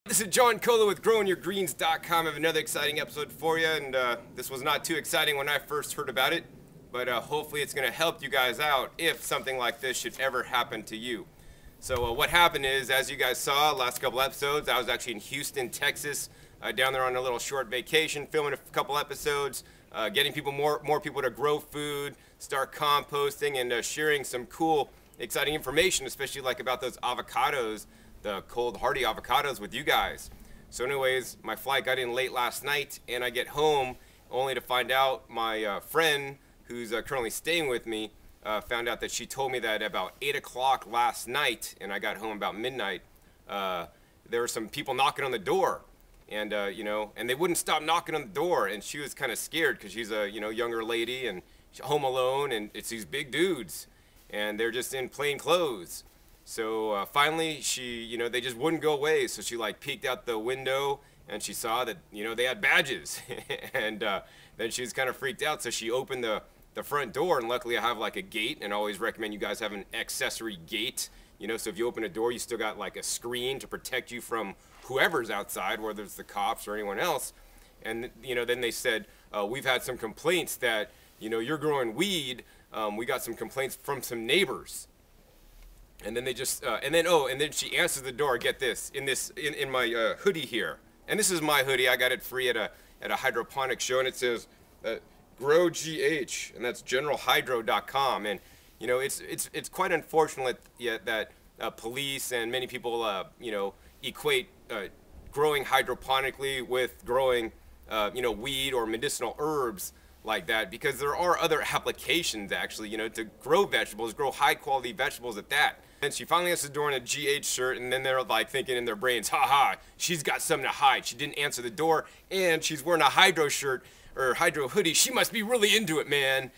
This is John Cola with GrowingYourGreens.com. I have another exciting episode for you, and this was not too exciting when I first heard about it, but hopefully it's going to help you guys out if something like this should ever happen to you. So what happened is, as you guys saw last couple episodes, I was actually in Houston, Texas, down there on a little short vacation, filming a couple episodes, getting more people to grow food, start composting, and sharing some cool, exciting information, especially like about those avocados, the cold hardy avocados with you guys. So anyways, my flight got in late last night and I get home only to find out my friend who's currently staying with me found out that she told me that about 8 o'clock last night, and I got home about midnight, there were some people knocking on the door, and and they wouldn't stop knocking on the door, and she was kind of scared because she's a younger lady and she's home alone, and it's these big dudes and they're just in plain clothes. So finally, they just wouldn't go away. So she like peeked out the window and she saw that, they had badges. And then she was kind of freaked out. So she opened the front door, and luckily I have like a gate, and I always recommend you guys have an accessory gate. So if you open a door, you still got like a screen to protect you from whoever's outside, whether it's the cops or anyone else. And, then they said, we've had some complaints that, you're growing weed. We got some complaints from some neighbors. And then they just, and then she answers the door. Get this, in my hoodie here, and this is my hoodie. I got it free at a hydroponic show, and it says Grow GH, and that's GeneralHydro.com. And it's quite unfortunate yet that police and many people equate growing hydroponically with growing weed or medicinal herbs like that, because there are other applications actually, to grow vegetables, grow high quality vegetables at that. And she finally answers the door in a GH shirt, and then they're like thinking in their brains, haha, she's got something to hide. She didn't answer the door, and she's wearing a hydro shirt or hydro hoodie. She must be really into it, man.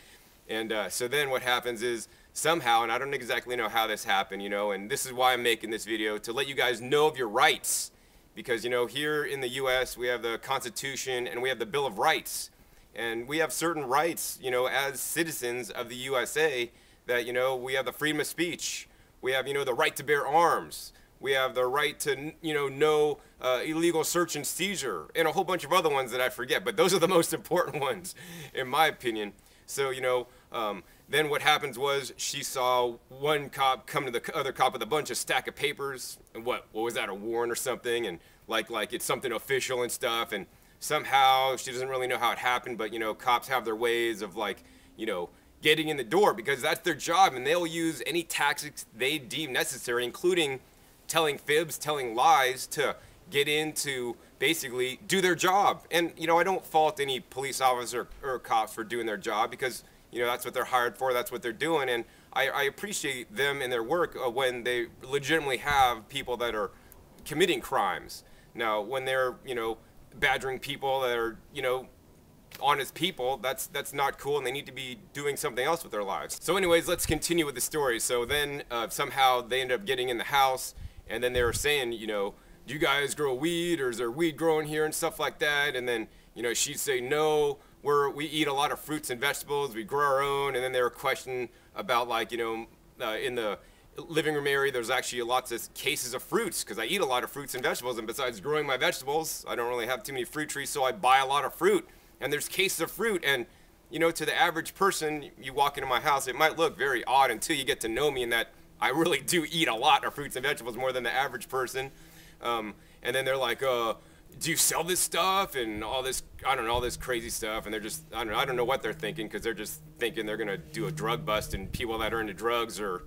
And so then what happens is somehow, and I don't exactly know how this happened, and this is why I'm making this video, to let you guys know of your rights. Because, here in the US, we have the Constitution and we have the Bill of Rights. And we have certain rights, as citizens of the USA, that, we have the freedom of speech. We have, the right to bear arms. We have the right to, no illegal search and seizure, and a whole bunch of other ones that I forget. But those are the most important ones, in my opinion. So, then what happens was she saw one cop come to the other cop with a bunch of stack of papers. And what was that, a warrant or something? And like it's something official and stuff. And somehow she doesn't really know how it happened, but cops have their ways of getting in the door, because that's their job, and they'll use any tactics they deem necessary, including telling fibs, telling lies, to get in to basically do their job. And I don't fault any police officer or cops for doing their job, because that's what they're hired for, that's what they're doing. And I appreciate them and their work when they legitimately have people that are committing crimes. Now when they're badgering people that are, honest people, that's not cool, and they need to be doing something else with their lives. So anyways, let's continue with the story. So then somehow they end up getting in the house, and then they were saying, do you guys grow weed, or is there weed growing here and stuff like that? And then, she'd say, no, we eat a lot of fruits and vegetables, we grow our own. And then they were questioning about in the living room area, there's actually lots of cases of fruits, because I eat a lot of fruits and vegetables, and besides growing my vegetables, I don't really have too many fruit trees, so I buy a lot of fruit, and there's cases of fruit. And to the average person, you walk into my house, it might look very odd until you get to know me, and that I really do eat a lot of fruits and vegetables, more than the average person. And then they're like, do you sell this stuff and all this, I don't know, all this crazy stuff? And they're just, I don't know what they're thinking, because they're just thinking they're gonna do a drug bust, and people that are into drugs are,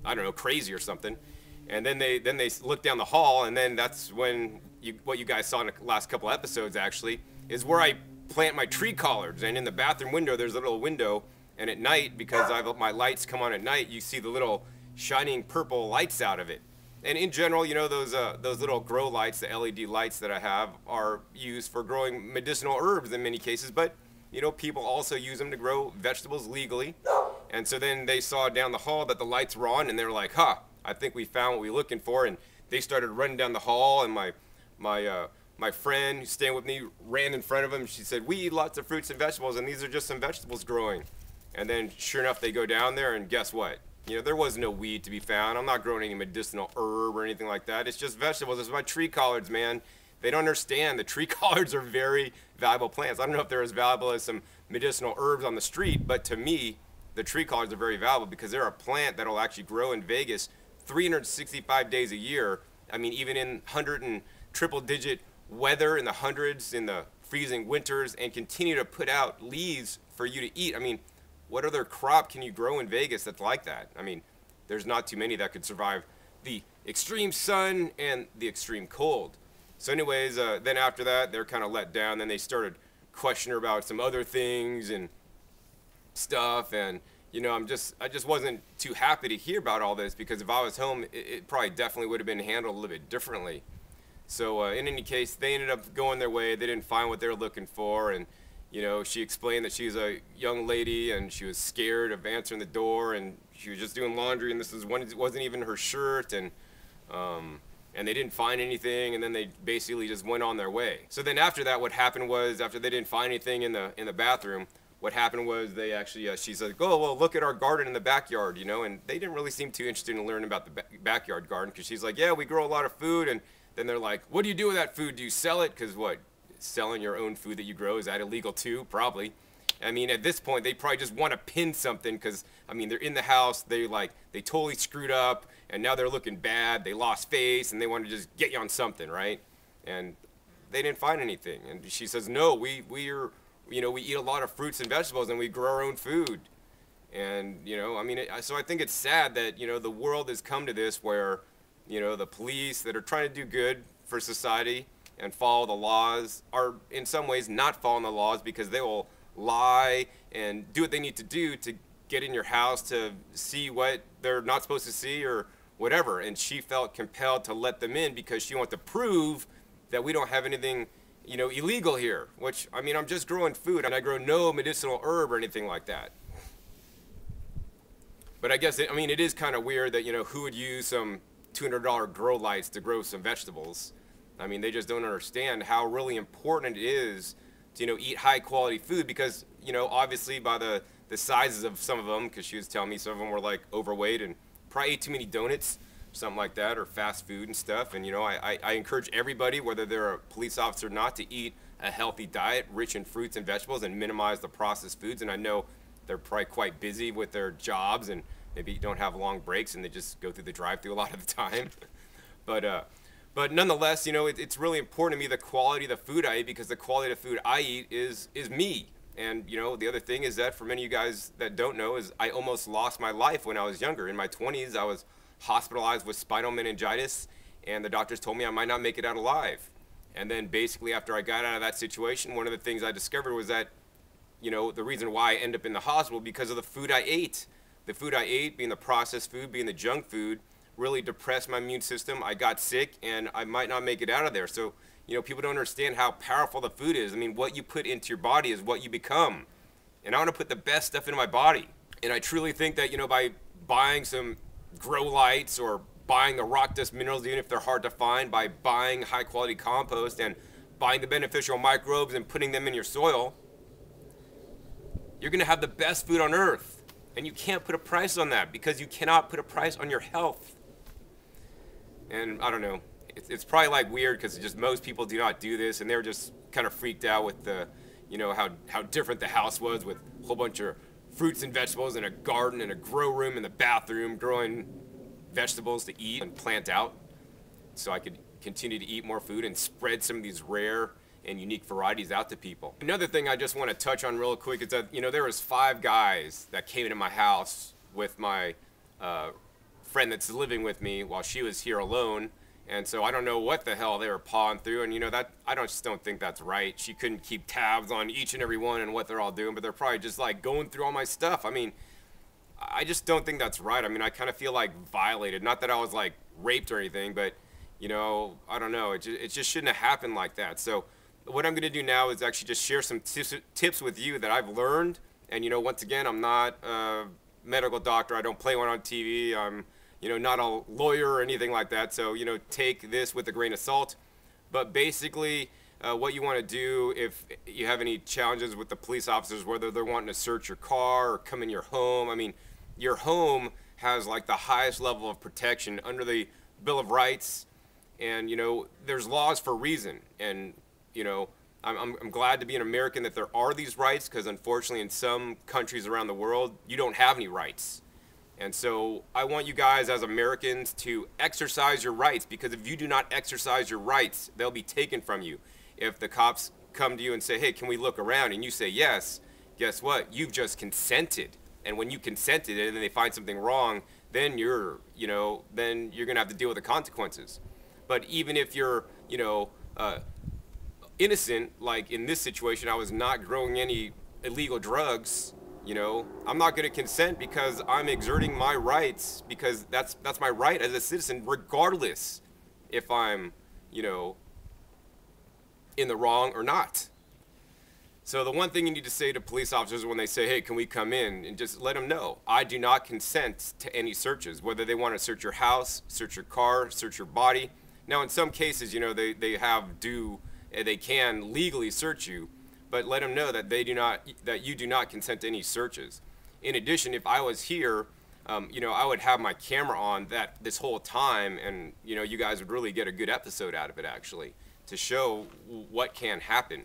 I don't know, crazy or something. And then they look down the hall, and then that's when what you guys saw in the last couple episodes actually is where I plant my tree collards. And in the bathroom window, there's a little window, and at night, because my lights come on at night, you see the little shining purple lights out of it. And in general, those little grow lights, the LED lights that I have, are used for growing medicinal herbs in many cases, but people also use them to grow vegetables legally. And so then they saw down the hall that the lights were on, and they were like, I think we found what we were looking for. And they started running down the hall, and my friend who's staying with me ran in front of them. She said, we eat lots of fruits and vegetables, and these are just some vegetables growing. And then sure enough, they go down there, and guess what? You know, there was no weed to be found. I'm not growing any medicinal herb or anything like that. It's just vegetables. It's my tree collards, man. They don't understand the tree collards are very valuable plants. I don't know if they're as valuable as some medicinal herbs on the street, but to me, the tree collards are very valuable because they're a plant that'll actually grow in Vegas 365 days a year. I mean, even in 100 and triple digit weather in the hundreds, in the freezing winters, and continue to put out leaves for you to eat. I mean, what other crop can you grow in Vegas that's like that? I mean, there's not too many that could survive the extreme sun and the extreme cold. So anyways, then after that, they're kind of let down. Then they started questioning her about some other things and stuff. And, you know, I just wasn't too happy to hear about all this, because if I was home, it probably definitely would have been handled a little bit differently. So in any case, they ended up going their way. They didn't find what they were looking for. And, you know, she explained that she's a young lady and she was scared of answering the door, and she was just doing laundry, and this wasn't even her shirt, and they didn't find anything, and then they basically just went on their way. So then after that, what happened was, after they didn't find anything in the bathroom, what happened was they actually, she said, oh, well, look at our garden in the backyard, you know, and they didn't really seem too interested in learning about the backyard garden, because she's like, yeah, we grow a lot of food. And then they're like, what do you do with that food? Do you sell it? Because what? Selling your own food that you grow, is that illegal too? Probably. I mean, at this point, they probably just want to pin something, because, I mean, they're in the house, they totally screwed up, and now they're looking bad, they lost face, and they want to just get you on something, right? And they didn't find anything. And she says, no, we eat a lot of fruits and vegetables, and we grow our own food. And, you know, I mean, so I think it's sad that, you know, the world has come to this where, you know, the police that are trying to do good for society and follow the laws are in some ways not following the laws, because they will lie and do what they need to do to get in your house to see what they're not supposed to see or whatever. And she felt compelled to let them in because she wanted to prove that we don't have anything, you know, illegal here, which, I mean, I'm just growing food and I grow no medicinal herb or anything like that. But I guess, I mean, it is kind of weird that, you know, who would use some $200 grow lights to grow some vegetables? I mean, they just don't understand how really important it is to, you know, eat high quality food, because, you know, obviously by the sizes of some of them, because she was telling me some of them were like overweight and probably ate too many donuts, something like that, or fast food and stuff. And, you know, I encourage everybody, whether they're a police officer or not, to eat a healthy diet rich in fruits and vegetables and minimize the processed foods. And I know they're probably quite busy with their jobs and maybe don't have long breaks and they just go through the drive-thru a lot of the time. But nonetheless, you know, it's really important to me, the quality of the food I eat, because the quality of the food I eat is me. And, you know, the other thing is that, for many of you guys that don't know, is I almost lost my life when I was younger. In my 20s, I was hospitalized with spinal meningitis, and the doctors told me I might not make it out alive. And then basically after I got out of that situation, one of the things I discovered was that, you know, the reason why I ended up in the hospital, because of the food I ate. The food I ate, being the processed food, being the junk food, really depressed my immune system. I got sick, and I might not make it out of there. So, you know, people don't understand how powerful the food is. I mean, what you put into your body is what you become. And I want to put the best stuff into my body. And I truly think that, you know, by buying some grow lights or buying the rock dust minerals, even if they're hard to find, by buying high quality compost and buying the beneficial microbes and putting them in your soil, you're going to have the best food on earth. And you can't put a price on that, because you cannot put a price on your health. And I don't know, it's probably like weird, because just most people do not do this, and they were just kind of freaked out with the, you know, how different the house was, with a whole bunch of fruits and vegetables and a garden and a grow room in the bathroom, growing vegetables to eat and plant out, so I could continue to eat more food and spread some of these rare and unique varieties out to people. Another thing I just want to touch on real quick is that, you know, there was 5 guys that came into my house with my friend that's living with me while she was here alone, and so I don't know what the hell they were pawing through, and, you know, that I just don't think that's right. She couldn't keep tabs on each and every one and what they're all doing, but they're probably just like going through all my stuff. I mean, I just don't think that's right. I mean, I kind of feel like violated. Not that I was like raped or anything, but, you know, I don't know. It just shouldn't have happened like that. So what I'm going to do now is actually just share some tips with you that I've learned. And, you know, once again, I'm not a medical doctor. I don't play one on TV. I'm, you know, not a lawyer or anything like that. So, you know, take this with a grain of salt. But basically, what you want to do if you have any challenges with the police officers, whether they're wanting to search your car or come in your home. I mean, your home has like the highest level of protection under the Bill of Rights. And, you know, there's laws for a reason. And, you know, I'm glad to be an American that there are these rights, because unfortunately in some countries around the world, you don't have any rights. And so I want you guys as Americans to exercise your rights, because if you do not exercise your rights, they'll be taken from you. If the cops come to you and say, hey, can we look around? And you say yes, guess what? You've just consented. And when you consented and then they find something wrong, then you're going to have to deal with the consequences. But even if you're, innocent, like in this situation, I was not growing any illegal drugs, I'm not going to consent, because I'm exerting my rights, because that's my right as a citizen, regardless if I'm, in the wrong or not. So the one thing you need to say to police officers when they say, hey, can we come in, and just let them know, I do not consent to any searches, whether they want to search your house, search your car, search your body. Now, in some cases, they can legally search you, but let them know that you do not consent to any searches. In addition, if I was here, I would have my camera on this whole time, and you guys would really get a good episode out of it, actually, to show what can happen.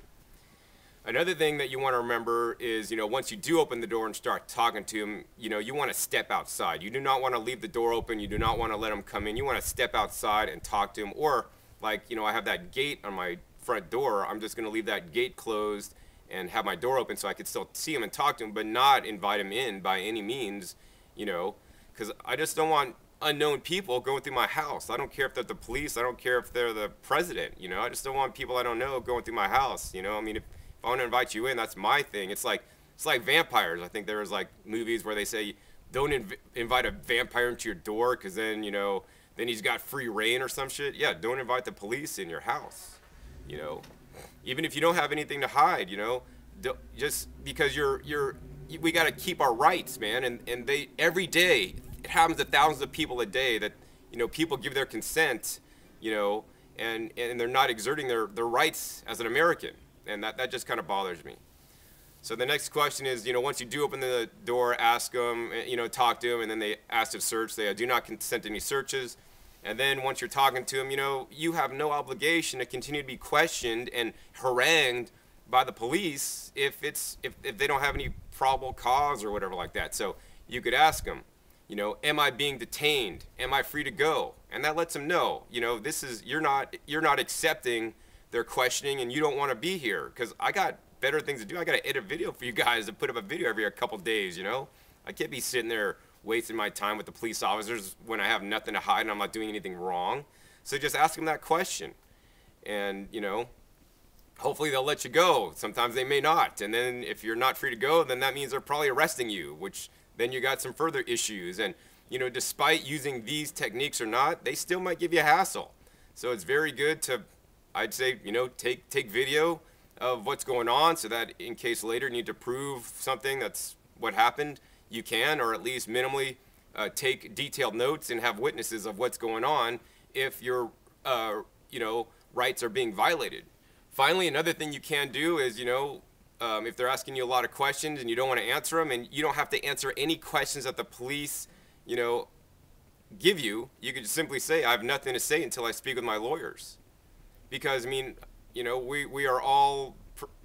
Another thing that you want to remember is, once you do open the door and start talking to them, you want to step outside. You do not want to leave the door open. You do not want to let them come in. You want to step outside and talk to them. Or, like, I have that gate on my front door. I'm just going to leave that gate closed and have my door open so I could still see them and talk to them, but not invite them in by any means, because I just don't want unknown people going through my house. I don't care if they're the police. I don't care if they're the president. I just don't want people I don't know going through my house. I mean, if I want to invite you in, that's my thing. It's like vampires. I think there was like movies where they say, don't invite a vampire into your door, because then, then he's got free reign or some shit. Yeah, don't invite the police in your house. Even if you don't have anything to hide, just because we got to keep our rights, man. And they, every day, it happens to thousands of people a day that, people give their consent, and they're not exerting their rights as an American. And that just kind of bothers me. So the next question is, once you do open the door, ask them, talk to them, and then they ask to search. They do not consent to any searches. And then once you're talking to them, you have no obligation to continue to be questioned and harangued by the police if they don't have any probable cause or whatever like that. So you could ask them, am I being detained? Am I free to go? And that lets them know, you're not accepting their questioning, and you don't want to be here, because I got better things to do. I got to edit a video for you guys to put up a video every couple days, I can't be sitting there wasting my time with the police officers when I have nothing to hide and I'm not doing anything wrong. So just ask them that question, and hopefully they'll let you go. Sometimes they may not, and then if you're not free to go, then that means they're probably arresting you, which then you got some further issues. And despite using these techniques or not, they still might give you a hassle. So it's very good to, I'd say, take video of what's going on, so that in case later you need to prove something that's what happened, you can, or at least minimally take detailed notes and have witnesses of what's going on if your rights are being violated. Finally, another thing you can do is, if they're asking you a lot of questions and you don't want to answer them, and you don't have to answer any questions that the police, give you, you could just simply say, I have nothing to say until I speak with my lawyers. Because, I mean, we are all,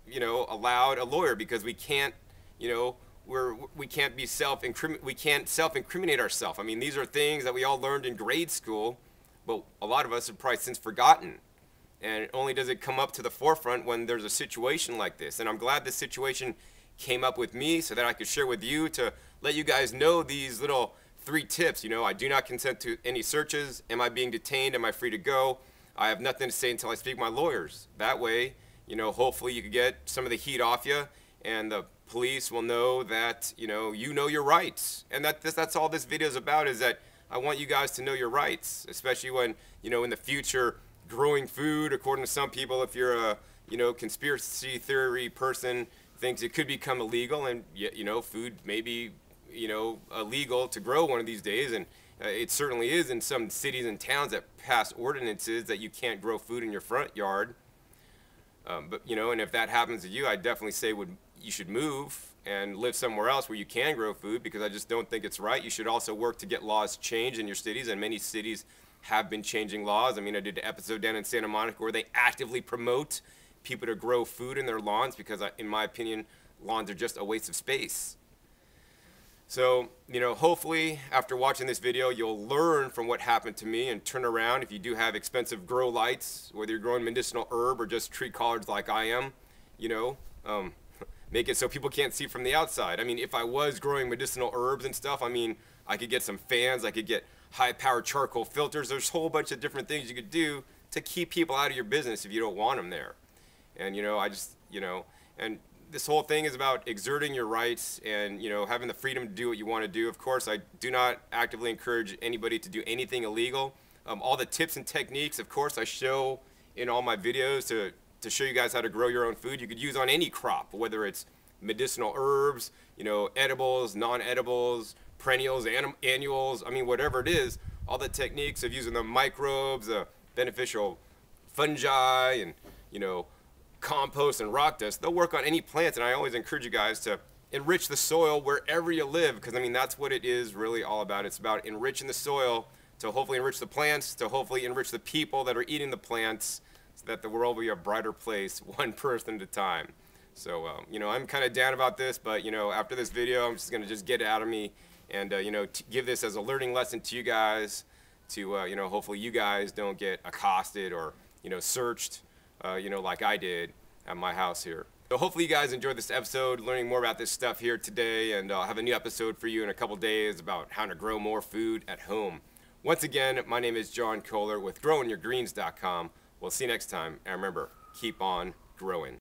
allowed a lawyer, because we can't, we can't self-incriminate ourselves. I mean, these are things that we all learned in grade school, but a lot of us have probably since forgotten. And only does it come up to the forefront when there's a situation like this. And I'm glad this situation came up with me so that I could share with you, to let you guys know these little 3 tips. I do not consent to any searches. Am I being detained? Am I free to go? I have nothing to say until I speak to my lawyers. That way, hopefully you could get some of the heat off you, and the police will know that, you know your rights. And that's all this video is about, is that I want you guys to know your rights, especially when, in the future, growing food, according to some people, if you're a, conspiracy theory person, thinks it could become illegal, and, food may be, illegal to grow one of these days, and it certainly is in some cities and towns that pass ordinances that you can't grow food in your front yard. But you know, and if that happens to you, I definitely say you should move and live somewhere else where you can grow food, because I just don't think it's right. You should also work to get laws changed in your cities, and many cities have been changing laws. I mean, I did an episode down in Santa Monica where they actively promote people to grow food in their lawns, because in my opinion, lawns are just a waste of space. So, you know, hopefully after watching this video, you'll learn from what happened to me and turn around. If you do have expensive grow lights, whether you're growing medicinal herb or just tree collards like I am, you know, make it so people can't see from the outside. I mean, if I was growing medicinal herbs and stuff, I mean, I could get some fans, I could get high-powered charcoal filters. There's a whole bunch of different things you could do to keep people out of your business if you don't want them there. And, you know, and this whole thing is about exerting your rights and, you know, having the freedom to do what you want to do. Of course, I do not actively encourage anybody to do anything illegal. All the tips and techniques, of course, I show in all my videos to show you guys how to grow your own food. You could use on any crop, whether it's medicinal herbs, you know, edibles, non-edibles, perennials, annuals, I mean, whatever it is, all the techniques of using the microbes, beneficial fungi, and, you know, compost and rock dust, they'll work on any plants. And I always encourage you guys to enrich the soil wherever you live, because I mean, that's what it is really all about. It's about enriching the soil to hopefully enrich the plants, to hopefully enrich the people that are eating the plants, so that the world will be a brighter place, one person at a time. So, you know, I'm kind of down about this, but, you know, after this video, I'm just going to just get it out of me and, you know, give this as a learning lesson to you guys to, you know, hopefully you guys don't get accosted or, you know, searched, you know, like I did at my house here. So hopefully you guys enjoyed this episode, learning more about this stuff here today, and I'll have a new episode for you in a couple days about how to grow more food at home. Once again, my name is John Kohler with GrowingYourGreens.com. We'll see you next time, and remember, keep on growing.